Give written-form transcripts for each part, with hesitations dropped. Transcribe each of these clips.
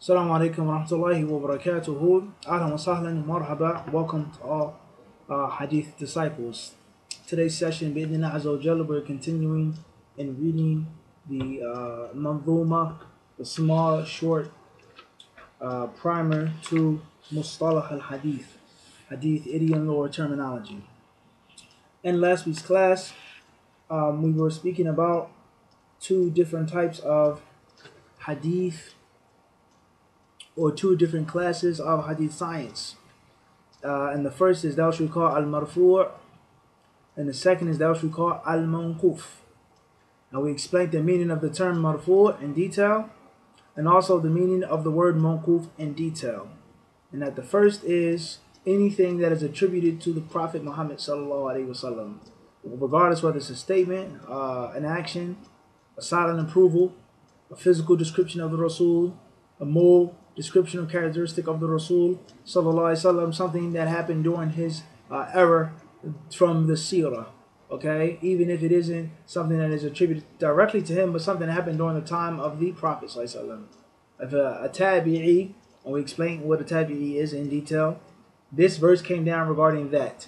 Assalamu alaikum wa rahmatullahi wa barakatuhu. Ahlan wa sahlan, marhaba. Welcome to all Hadith disciples. Today's session, bi'idhnillah azza wa jalla, we're continuing in reading the manzuma, the small, short primer to Mustalah al-Hadith, Hadith idiom or terminology. In last week's class, we were speaking about two different types of Hadith, or two different classes of hadith science. And the first is that which we call al-marfu', and the second is that which we call al-mawquf. Now we explained the meaning of the term marfu' in detail, and also the meaning of the word mawquf in detail. And that the first is anything that is attributed to the Prophet Muhammad sallallahu alaihi wasallam, regardless whether it's a statement, an action, a silent approval, a physical description of the Rasul, a moral description or characteristic of the Rasul sallallahu alaihi wasallam, something that happened during his era from the seerah. Okay, even if it isn't something that is attributed directly to him, but something that happened during the time of the Prophet sallallahu alaihi wasallam. If a tabi'i, and we explain what a tabi'i is in detail, this verse came down regarding that.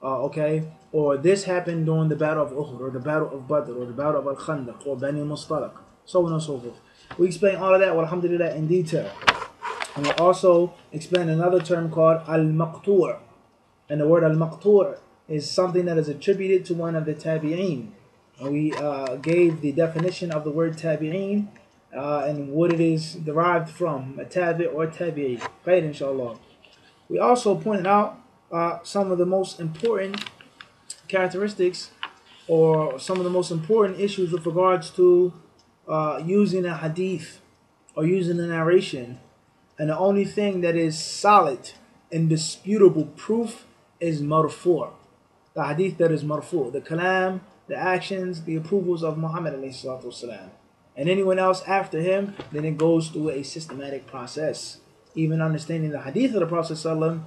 Okay, or this happened during the battle of Uhud, or the battle of Badr, or the battle of Al-Khandaq, or Bani Mustalaq, so on and so forth. We explain all of that, alhamdulillah, in detail. And we'll also explain another term called al-maqtu'. And the word al-maqtu' is something that is attributed to one of the tabi'een. And we gave the definition of the word tabi'een and what it is derived from, a tabi' or tabi'i. Right, inshallah. We also pointed out some of the most important characteristics, or some of the most important issues with regards to using a hadith or using a narration. And the only thing that is solid, indisputable proof is marfu'. The hadith that is marfu', the kalam, the actions, the approvals of Muhammad alayhi salatu wasalam. And anyone else after him, then it goes through a systematic process. Even understanding the hadith of the Prophet sallam,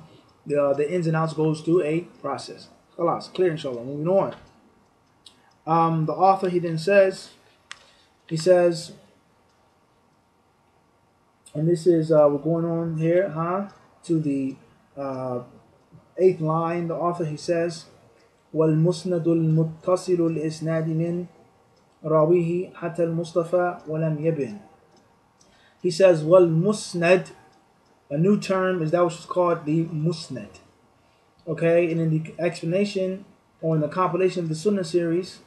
the ins and outs goes through a process. Khalas, clear inshallah. Moving on. The author, he then says, and this is, we're going on here, to the 8th line. The author, he says, وَالْمُسْنَدُ الْمُتَّصِلُ الْإِسْنَادِ مِنْ رَاوِيهِ حَتَى الْمُصْطَفَى وَلَمْ يَبِنْ. He says, وَالْمُسْنَدُ, a new term is that which is called the musnad. Okay, and in the explanation, or in the compilation of the Sunnah series,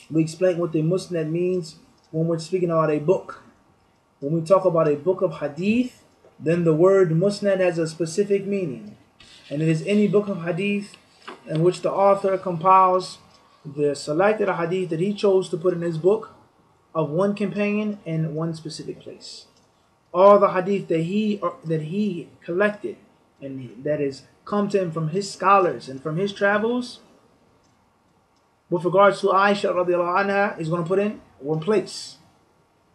we explain what the musnad means when we're speaking about a book. When we talk about a book of hadith, then the word musnad has a specific meaning. And it is any book of hadith in which the author compiles the selected hadith that he chose to put in his book of one companion in one specific place. All the hadith that he collected and that is come to him from his scholars and from his travels, with regards to Aisha radiallahu anha, is going to put in one place,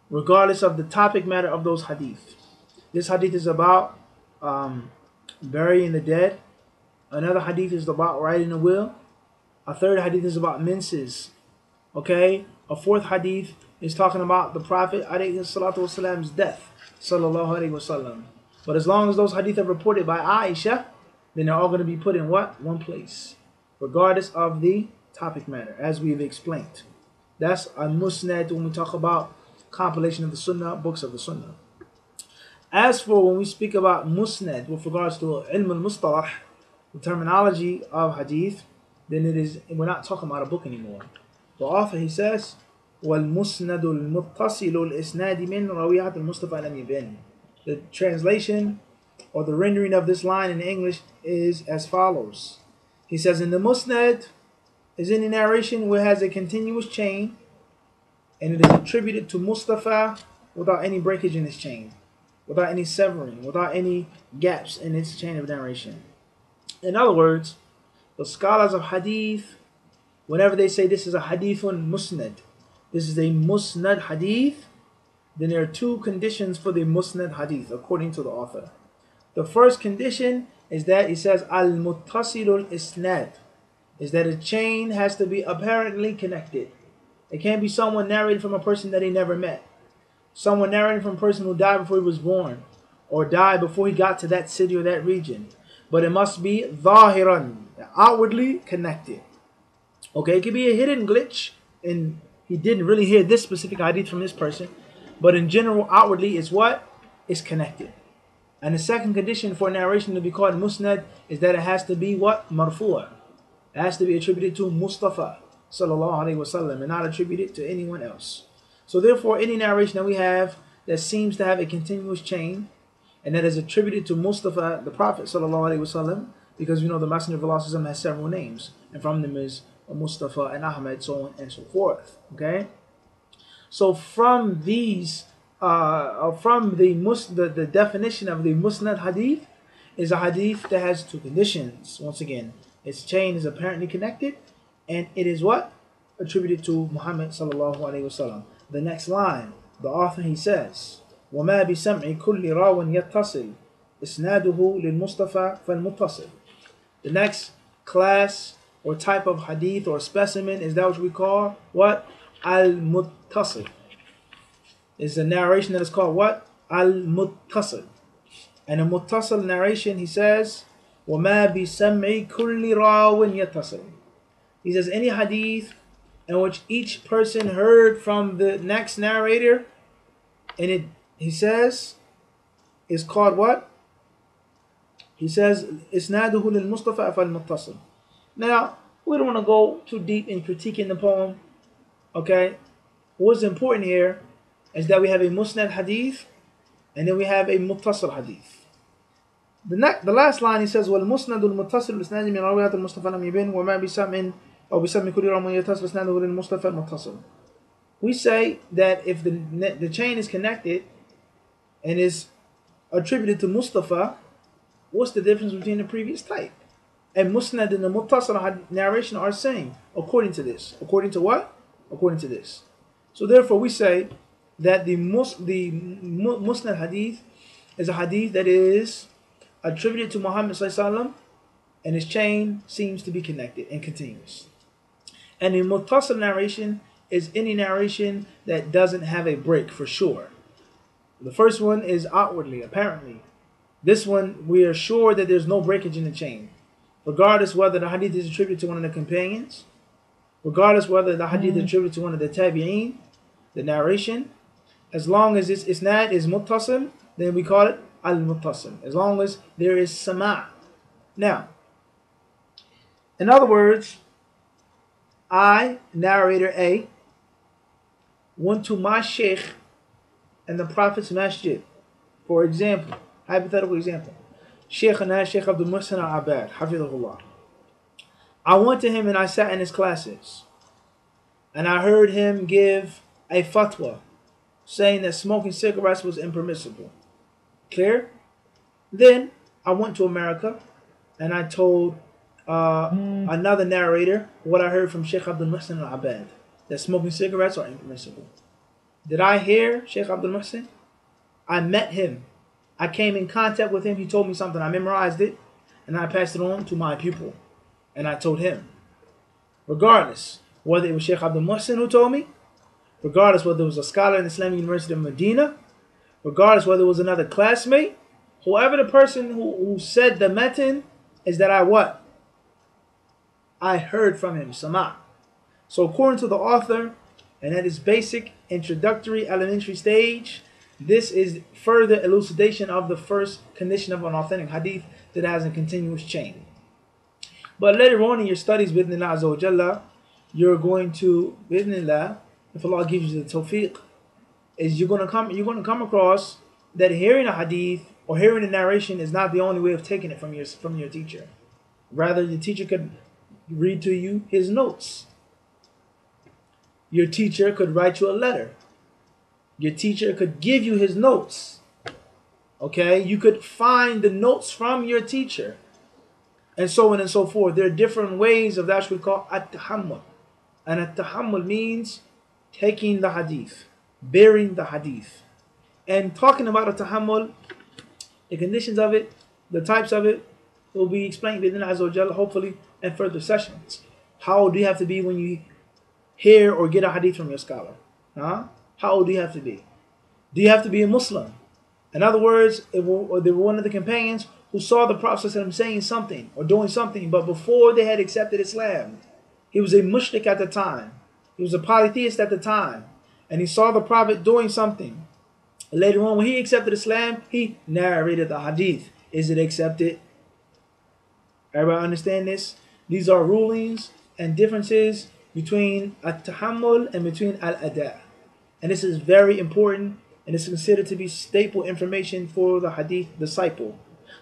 regardless of the topic matter of those hadith. This hadith is about burying the dead. Another hadith is about writing a will. A third hadith is about menses. Okay? A fourth hadith is talking about the Prophet alayhi salatu wasalam's death. Sallallahu alayhi wasallam. But as long as those hadith are reported by Aisha, then they're all going to be put in what? One place, regardless of the topic matter, as we've explained. That's a musnad when we talk about compilation of the Sunnah, books of the Sunnah. As for when we speak about musnad with regards to ilm al-mustalah, the terminology of hadith, then we're not talking about a book anymore. The author, he says, وَالْمُسْنَدُ الْمُتَّصِلُ الْإِسْنَادِ مِنْ رَوِيَةِ الْمُصْطَفَى لَمْ يَبِنْ. The translation or the rendering of this line in English is as follows. He says, in the musnad is any narration where it has a continuous chain, and it is attributed to Mustafa without any breakage in its chain, without any severing, without any gaps in its chain of narration. In other words, the scholars of hadith, whenever they say this is a hadithun musnad, this is a musnad hadith, then there are two conditions for the musnad hadith according to the author. The first condition is that it says al-muttasilul isnad, is that a chain has to be apparently connected. It can't be someone narrating from a person that he never met, someone narrating from a person who died before he was born, or die before he got to that city or that region. But it must be ظاهرا, outwardly connected. Okay, it could be a hidden glitch, and he didn't really hear this specific hadith from this person. But in general, outwardly, it's what? It's connected. And the second condition for narration to be called musnad is that it has to be what? Marfu'a. It has to be attributed to Mustafa sallallahu alaihi wasallam and not attributed to anyone else. So therefore, any narration that we have that seems to have a continuous chain and that is attributed to Mustafa, the Prophet sallallahu alaihi wasallam, because we know the Messenger of Allah has several names, and from them is Mustafa and Ahmed, so on and so forth. Okay. So from these, from the definition of the musnad hadith is a hadith that has two conditions. Once again, its chain is apparently connected, and it is what? Attributed to Muhammad sallallahu alaihi wasallam. The next line, the author he says, وَمَا بِسَمْعِ كُلِّ رَاوٍ يَتَّصِلْ إِسْنَادُهُ لِلْمُصْطَفَى فَالْمُتَّصِلْ. The next class or type of hadith or specimen is that which we call what? Al-Muttasil. It's a narration that is called what? Al-Muttasil. And a Muttasil narration, he says, وَمَا بِسَمْعِ كُلِّ رَاوٍ يَتَّصِلْ. He says any hadith in which each person heard from the next narrator, and he says, is called what? He says, إِسْنَادُهُ لِلْمُصْطَفَى فَالْمُتَّصِلْ. Now, we don't want to go too deep in critiquing the poem. Okay? What's important here is that we have a musnad hadith and then we have a muttasil hadith. The last line he says, وَالْمُسْنَدُ الْمُتَّصِلُ الْإِسْنَادِ مِنْ رَوِيَةِ الْمُصْطَفَى لَمْ يَبِنْ وَمَا بِسَمْعٍ أو بسم كل رمى يتصل إسناده للمصطفى المتصل. We say that if the chain is connected and is attributed to Mustafa, what's the difference between the previous type? And Musnad and the Muttasil narration are same according to this. According to what? According to this. So therefore we say that the Musnad hadith is a hadith that is attributed to Muhammad sallallahu alaihi wasallam, and his chain seems to be connected and continuous. And the Muttasil narration is any narration that doesn't have a break for sure. The first one is outwardly, apparently. This one, we are sure that there's no breakage in the chain. Regardless whether the hadith is attributed to one of the companions, regardless whether the hadith is attributed to one of the tabi'een, the narration, as long as its isnad is muttasil, then we call it al-muttasil. As long as there is sama'. Now, in other words, I, narrator A, went to my sheikh in the Prophet's masjid. For example, hypothetical example, Shaykhana Shaykh Abdul Muhsin al-Abad, hafidhahullah. I went to him and I sat in his classes. And I heard him give a fatwa saying that smoking cigarettes was impermissible. Clear? Then I went to America and I told another narrator what I heard from Shaykh Abdul Muhsin al-Abad, that smoking cigarettes are impermissible. Did I hear Shaykh Abdul Muhsin? I met him. I came in contact with him. He told me something. I memorized it and I passed it on to my pupil. And I told him. Regardless whether it was Shaykh Abdul Muhsin who told me, regardless whether it was a scholar in the Islamic University of Medina, regardless whether it was another classmate, whoever the person who said the metin is that I what? I heard from him, sama'. So according to the author, and at its basic introductory elementary stage, this is further elucidation of the first condition of an authentic hadith that has a continuous chain. But later on in your studies, bi'idhnillah azza wa jalla, you're going to, bi'idhnillah, if Allah gives you the tawfiq, is you're going to come across that hearing a hadith or hearing a narration is not the only way of taking it from your teacher. Rather, the teacher could read to you his notes. Your teacher could write you a letter. Your teacher could give you his notes. Okay? You could find the notes from your teacher. And so on and so forth. There are different ways of that which we call at-tahammul. And at-tahammul means taking the hadith, bearing the hadith. And talking about at-tahammul, the conditions of it, the types of it, will be explained within Azza wa Jalla, hopefully, in further sessions. How old do you have to be when you hear or get a hadith from your scholar? Huh? How old do you have to be? Do you have to be a Muslim? In other words, they were one of the companions who saw the Prophet ﷺ saying something or doing something, but before they had accepted Islam. He was a mushrik at the time. He was a polytheist at the time. And he saw the Prophet doing something. Later on, when he accepted Islam, he narrated the hadith. Is it accepted? Everybody understand this? These are rulings and differences between at-tahammul and between al-ada. And this is very important, and it's considered to be staple information for the hadith disciple.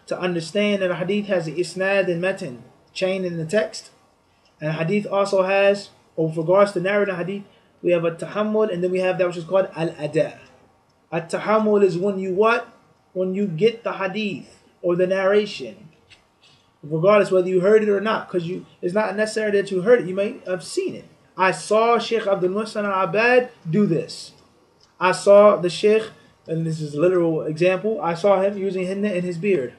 To understand that a hadith has the isnad and matan, chain in the text. And hadith also has, or with regards to narrating hadith, we have at-tahammul, and then we have that which is called al-ada. At-tahammul is when you what? When you get the hadith or the narration, regardless whether you heard it or not, because it's not necessary that you heard it. You may have seen it. I saw Sheikh Abdul Muhsin al-Abbad do this. I saw the Sheikh, and this is a literal example, I saw him using henna in his beard.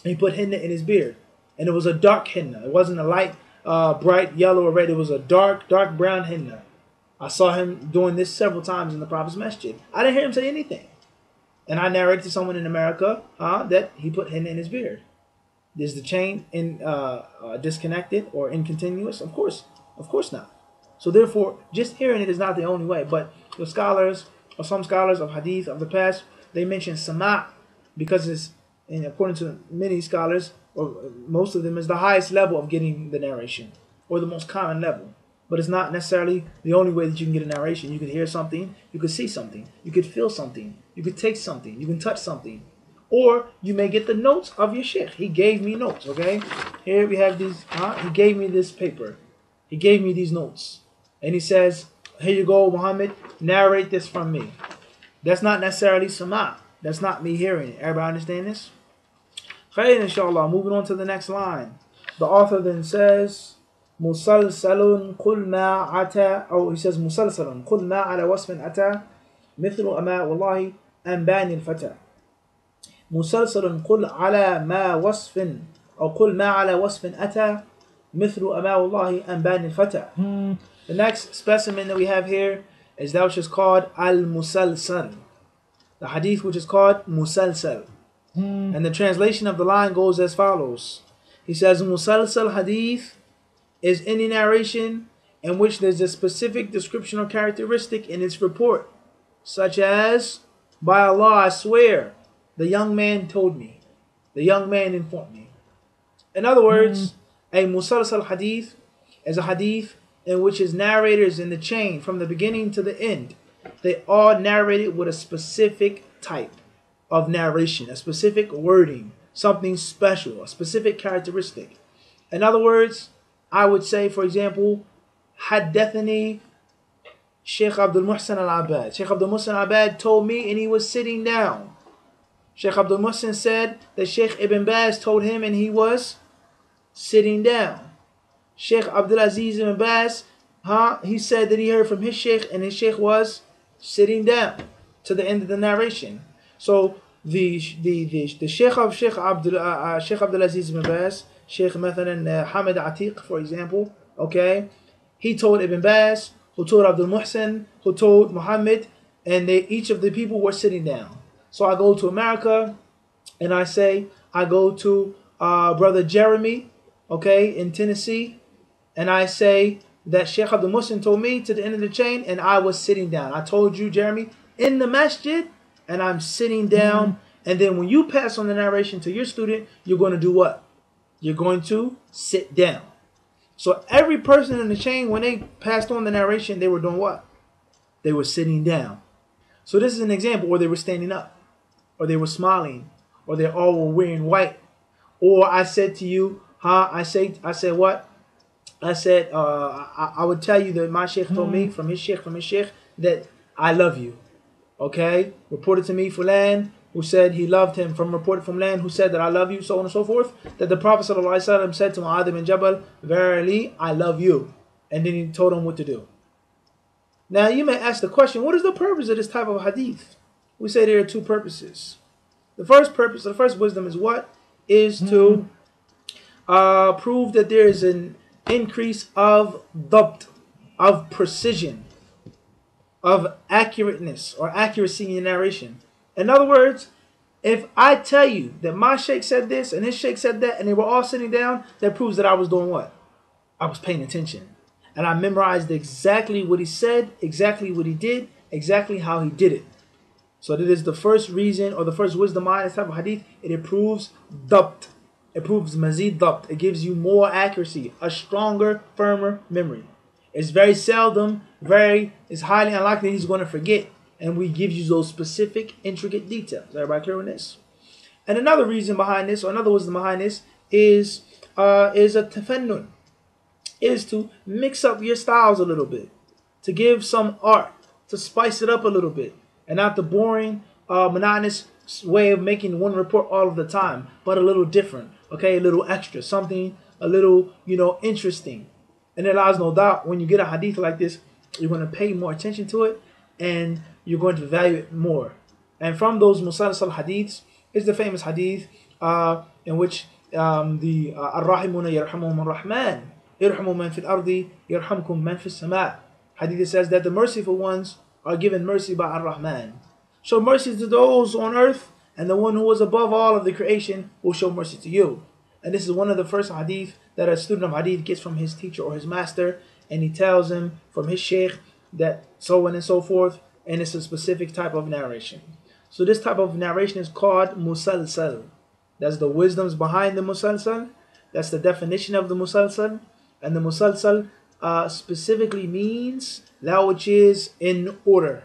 He put henna in his beard. And it was a dark henna. It wasn't a light, bright yellow or red. It was a dark brown henna. I saw him doing this several times in the Prophet's masjid. I didn't hear him say anything. And I narrated to someone in America that he put henna in his beard. Is the chain disconnected or incontinuous? Of course not. So therefore, just hearing it is not the only way. But the scholars, or some scholars of hadith of the past, they mention sama' because it's, and according to many scholars, or most of them, is the highest level of getting the narration, or the most common level. But it's not necessarily the only way that you can get a narration. You could hear something, you could see something, you could feel something, you could taste something, you can touch something. Or you may get the notes of your sheikh. He gave me notes, okay? Here we have these, he gave me this paper. He gave me these notes. And he says, here you go, Muhammad, narrate this from me. That's not necessarily sama'. That's not me hearing it. Everybody understand this? Khair, inshallah. Moving on to the next line. The author then says, Musalsalun qul ma ata, or he says, Musalsalun qul ma ala wasfin ata, mithlu ama wallahi anbani al-fata. مسلسل قل على ما وصف أو قل ما على وصف أتى مثل أما والله أنبان الفتى. The next specimen that we have here is that which is called al-musalsal. The hadith which is called musalsal. And the translation of the line goes as follows. He says musalsal hadith is any narration in which there's a specific description or characteristic in its report, such as, by Allah I swear, the young man told me. The young man informed me. In other words, a musalsal hadith is a hadith in which his narrators in the chain from the beginning to the end, they all narrated with a specific type of narration, a specific wording, something special, a specific characteristic. In other words, I would say, for example, haddathani Sheikh Abdul Muhsin al-Abbad. Sheikh Abdul Muhsin al-Abbad told me, and he was sitting down. Sheikh Abdul Muhsin said that Sheikh Ibn Baz told him and he was sitting down. Sheikh Abdul Aziz Ibn Baz, he said that he heard from his Sheikh and his Sheikh was sitting down to the end of the narration. So the Sheikh of Sheikh Abdul Aziz Ibn Baz, Sheikh Mathalan Hamid Atiq, for example, okay, he told Ibn Baz, who told Abdul Muhsin, who told Muhammad, and each of the people were sitting down. So I go to America, and I go to Brother Jeremy, okay, in Tennessee, and I say that Sheikh Abdul Muhsin told me to the end of the chain, and I was sitting down. I told you, Jeremy, in the masjid, and I'm sitting down. And then when you pass on the narration to your student, you're going to do what? You're going to sit down. So every person in the chain, when they passed on the narration, they were doing what? They were sitting down. So this is an example where they were standing up, or they were smiling, or they all were wearing white. Or I said to you, I said what? I said, I would tell you that my sheikh told me from his sheikh that I love you. Okay? Reported to me Fulan, who said he loved him, from reported from Fulan, who said that I love you, so on and so forth. That the Prophet ﷺ said to Mu'adh bin Jabal, verily, I love you. And then he told him what to do. Now you may ask the question, what is the purpose of this type of hadith? We say there are two purposes. The first purpose, the first wisdom is what? Is to prove that there is an increase of dabt, of precision, of accurateness or accuracy in narration. In other words, If I tell you that my sheikh said this and his sheikh said that and they were all sitting down, that proves that I was doing what? I was paying attention. And I memorized exactly what he said, exactly what he did, exactly how he did it. So that is the first reason or the first wisdom behind this type of hadith. It improves dabt. It proves mazid dabt. It gives you more accuracy, a stronger, firmer memory. It's very seldom, it's highly unlikely he's going to forget. And we give you those specific, intricate details. Everybody clear on this? And another reason behind this, or another wisdom behind this, is a tafannun, is to mix up your styles a little bit, to give some art, to spice it up a little bit, and not the boring, monotonous way of making one report all of the time, but a little different, okay, a little extra, something a little, interesting. And it allows no doubt when you get a hadith like this, you're going to pay more attention to it, and you're going to value it more. And from those musalsal hadiths is the famous hadith in which the Ar-Rahimuna yarhamuhum ar-Rahman, irhamu man fil ardi yarhamkum man fis sama'. Hadith says that the merciful ones are given mercy by Ar-Rahman. Show mercy to those on earth, and the one who is above all of the creation will show mercy to you. And this is one of the first hadith that a student of hadith gets from his teacher or his master, and he tells him from his sheikh that so on and so forth, and it's a specific type of narration. So this type of narration is called musalsal. That's the wisdoms behind the musalsal. That's the definition of the musalsal. And the musalsal specifically means that which is in order.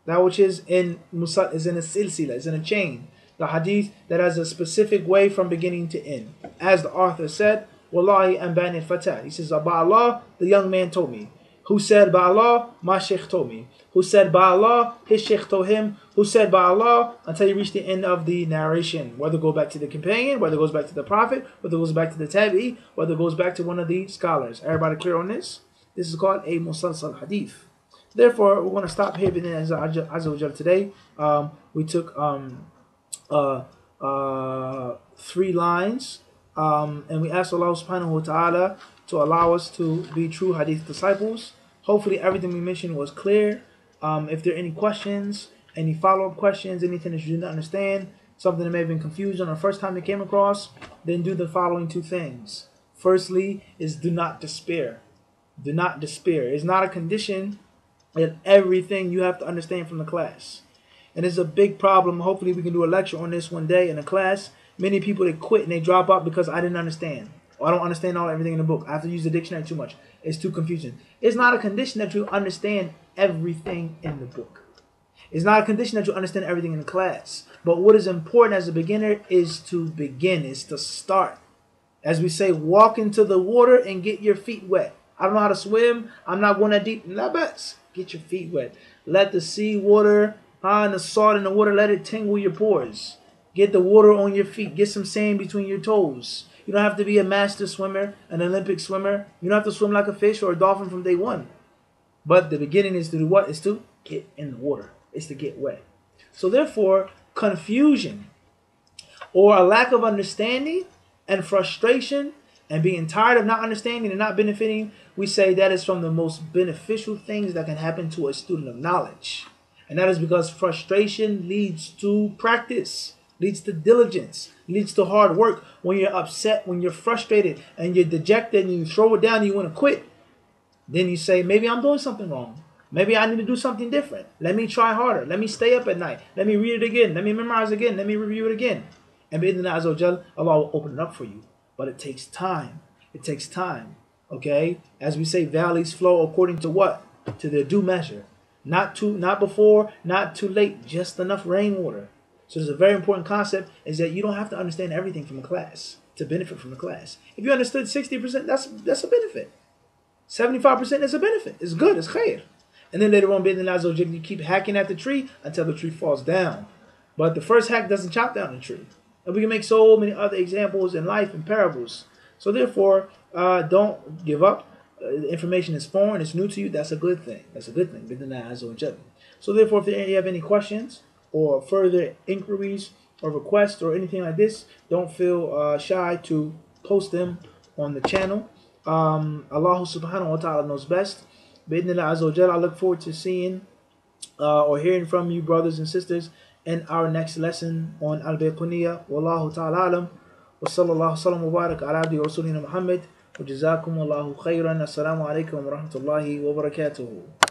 That which is in a silsila, is in a chain. The hadith that has a specific way from beginning to end. As the author said, Wallahi anbani al-fatah. He says, by Allah, the young man told me. Who said, by Allah, my sheikh told me. Who said, by Allah, his sheikh told him. Who said, by Allah, until you reach the end of the narration. Whether it goes back to the companion, whether it goes back to the prophet, whether it goes back to the tabi'i, whether it goes back to one of the scholars. Everybody clear on this? This is called a musalsal hadith. Therefore, we're going to stop here today. We took 3 lines. And we ask Allah subhanahu wa ta'ala to allow us to be true hadith disciples. Hopefully everything we mentioned was clear. If there are any questions, any follow-up questions, anything that you didn't understand, something that may have been confused on the first time you came across, then do the following 2 things. Firstly is do not despair. Do not despair. It's not a condition that everything you have to understand from the class. And it's a big problem. Hopefully we can do a lecture on this one day in a class. Many people, they quit and they drop out because I didn't understand. Or I don't understand everything in the book. I have to use the dictionary too much. It's too confusing. It's not a condition that you understand everything in the book. It's not a condition that you understand everything in the class. But what is important as a beginner is to begin, is to start. As we say, walk into the water and get your feet wet. I don't know how to swim. I'm not going that deep. Not best. Get your feet wet. Let the sea water, and the salt in the water, let it tingle your pores. Get the water on your feet. Get some sand between your toes. You don't have to be a master swimmer, an Olympic swimmer. You don't have to swim like a fish or a dolphin from day one. But the beginning is to do what? Is to get in the water. It's to get wet. So therefore, confusion or a lack of understanding and frustration and being tired of not understanding and not benefiting, we say that is from the most beneficial things that can happen to a student of knowledge. And that is because frustration leads to practice, leads to diligence, leads to hard work. When you're upset, when you're frustrated and you're dejected and you throw it down and you want to quit, then you say, maybe I'm doing something wrong. Maybe I need to do something different. Let me try harder. Let me stay up at night. Let me read it again. Let me memorize again. Let me review it again. And bi'idhnillah azza wa jal, Allah will open it up for you. But it takes time. It takes time. Okay? As we say, valleys flow according to what? To their due measure. Not before, not too late. Just enough rainwater. So there's a very important concept is that you don't have to understand everything from a class to benefit from the class. If you understood 60%, that's a benefit. 75% is a benefit. It's good. It's khair. And then later on, you keep hacking at the tree until the tree falls down. But the first hack doesn't chop down the tree. And we can make so many other examples in life and parables. So therefore, don't give up. The information is foreign. It's new to you. That's a good thing. That's a good thing. So therefore, if you have any questions or further inquiries or requests or anything like this, don't feel shy to post them on the channel. Allah subhanahu wa ta'ala knows best. I look forward to seeing or hearing from you, brothers and sisters, in our next lesson on Bayquniyyah. Wallahu ta'ala alam. Wa sallallahu sallam wa barak ala abdi wa rasulina Muhammad. Wa jazakum Allahu khayran. Assalamu alaikum wa rahmatullahi wa barakatuhu.